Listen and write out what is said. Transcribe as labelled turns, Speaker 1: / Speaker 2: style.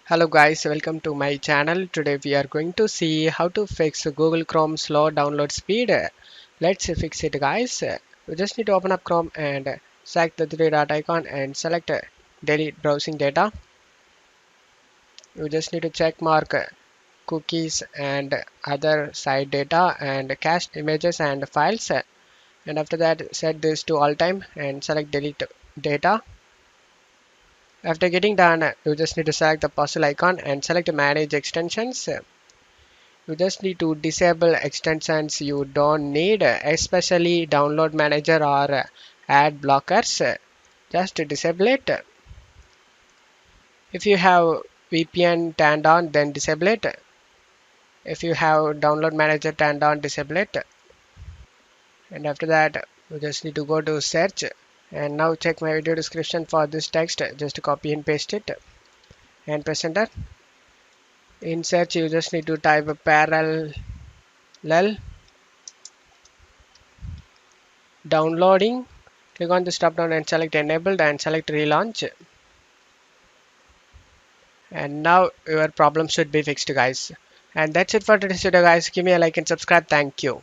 Speaker 1: Hello guys, welcome to my channel. Today we are going to see how to fix Google Chrome slow download speed. Let's fix it guys. You just need to open up Chrome and select the three dot icon and select delete browsing data. You just need to check mark cookies and other site data and cached images and files. And after that set this to all time and select delete data. After getting done, you just need to select the puzzle icon and select manage extensions. You just need to disable extensions you don't need, especially download manager or ad blockers. Just disable it. If you have VPN turned on, then disable it. If you have download manager turned on, disable it. And after that, you just need to go to search. And now check my video description for this text. Just copy and paste it and press enter. In search, you just need to type parallel downloading. Click on this drop down and select enabled and select relaunch. And now your problem should be fixed guys. And that's it for today's video guys. Give me a like and subscribe. Thank you.